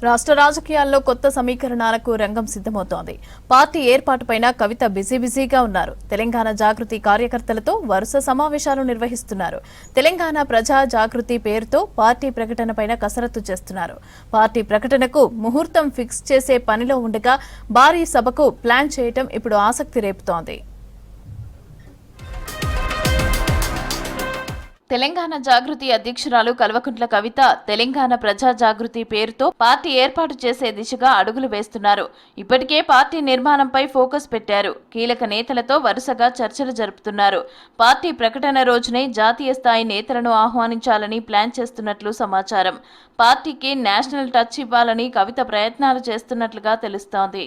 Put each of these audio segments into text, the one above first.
రాష్ట్ర రాజకీయాల్లో కొత్త సమీకరణాలకు రంగం సిద్ధమవుతోంది. పార్టీ ఏర్పాటుపైన కవిత బిజీగా ఉన్నారు. తెలంగాణ జాగృతి కార్యకర్తలతో వరుస సమావేశాలు నిర్వహిస్తున్నారు. తెలంగాణ ప్రజా జాగృతి పేరుతో పార్టీ ప్రకటనపైన కసరత్తు చేస్తున్నారు. పార్టీ ప్రకటనకు ముహూర్తం ఫిక్స్ చేసే పనిలో ఉండగా భారీ సభకు ప్లాన్ చేయటం ఇప్పుడు ఆసక్తి రేపుతోంది. తెలంగాణ జాగృతి అధ్యక్షురాలు కల్వకుంట్ల కవిత తెలంగాణ ప్రజా జాగృతి పేరుతో పార్టీ ఏర్పాటు చేసే దిశగా అడుగులు వేస్తున్నారు. ఇప్పటికే పార్టీ నిర్మాణంపై ఫోకస్ పెట్టారు. కీలక నేతలతో వరుసగా చర్చలు జరుపుతున్నారు. పార్టీ ప్రకటన రోజునే జాతీయ స్థాయి నేతలను ఆహ్వానించాలని ప్లాన్ చేస్తున్నట్లు సమాచారం. పార్టీకి నేషనల్ టచ్ ఇవ్వాలని కవిత ప్రయత్నాలు చేస్తున్నట్లుగా తెలుస్తోంది.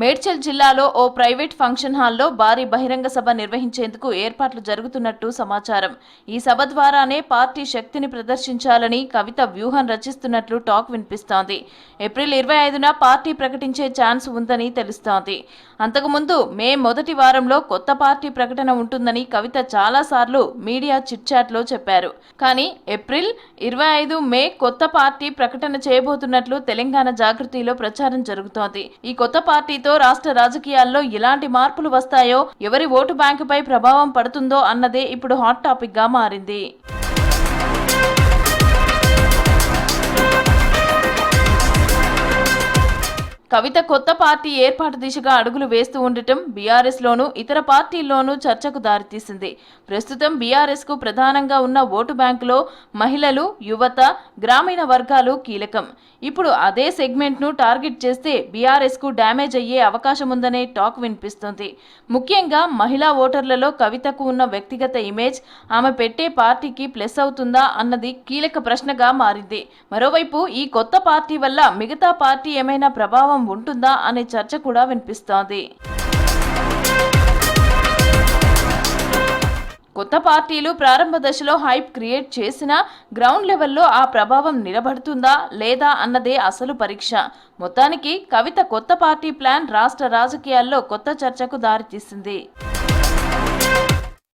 మేడ్చల్ జిల్లాలో ఓ ప్రైవేట్ ఫంక్షన్ హాల్లో భారీ బహిరంగ సభ నిర్వహించేందుకు ఏర్పాట్లు జరుగుతున్నట్టు సమాచారం. ఈ సభ ద్వారానే పార్టీ శక్తిని ప్రదర్శించాలని కవిత వ్యూహం రచిస్తున్నట్లు టాక్ వినిపిస్తోంది. ఏప్రిల్ 25న పార్టీ ప్రకటించే ఛాన్స్ ఉందని తెలుస్తోంది. అంతకుముందు మే మొదటి వారంలో కొత్త పార్టీ ప్రకటన ఉంటుందని కవిత చాలాసార్లు మీడియా చిట్చాట్లో చెప్పారు. కానీ ఏప్రిల్ 25 మే కొత్త పార్టీ ప్రకటన చేయబోతున్నట్లు తెలంగాణ జాగృతిలో ప్రచారం జరుగుతోంది. ఈ కొత్త పార్టీతో రాష్ట్ర రాజకీయాల్లో ఎలాంటి మార్పులు వస్తాయో, ఎవరి ఓటు బ్యాంకుపై ప్రభావం పడుతుందో అన్నదే ఇప్పుడు హాట్ టాపిక్ గా మారింది. కవిత కొత్త పార్టీ ఏర్పాటు దిశగా అడుగులు వేస్తూ ఉండటం బీఆర్ఎస్ లోనూ ఇతర పార్టీల్లోనూ చర్చకు దారితీసింది. ప్రస్తుతం బీఆర్ఎస్ కు ప్రధానంగా ఉన్న ఓటు బ్యాంకులో మహిళలు, యువత, గ్రామీణ వర్గాలు కీలకం. ఇప్పుడు అదే సెగ్మెంట్ ను టార్గెట్ చేస్తే బీఆర్ఎస్ కు డ్యామేజ్ అయ్యే అవకాశం ఉందనే టాక్ వినిపిస్తుంది. ముఖ్యంగా మహిళా ఓటర్లలో కవితకు ఉన్న వ్యక్తిగత ఇమేజ్ ఆమె పెట్టే పార్టీకి ప్లస్ అవుతుందా అన్నది కీలక ప్రశ్నగా మారింది. మరోవైపు ఈ కొత్త పార్టీ వల్ల మిగతా పార్టీ ఏమైనా ప్రభావం ఉంటుందా అనే చర్చ కూడా వినిపిస్తోంది. కొత్త పార్టీలు ప్రారంభ దశలో హైప్ క్రియేట్ చేసినా గ్రౌండ్ లెవెల్లో ఆ ప్రభావం నిలబడుతుందా లేదా అన్నదే అసలు పరీక్ష. మొత్తానికి కవిత కొత్త పార్టీ ప్లాన్ రాష్ట్ర రాజకీయాల్లో కొత్త చర్చకు దారితీసింది.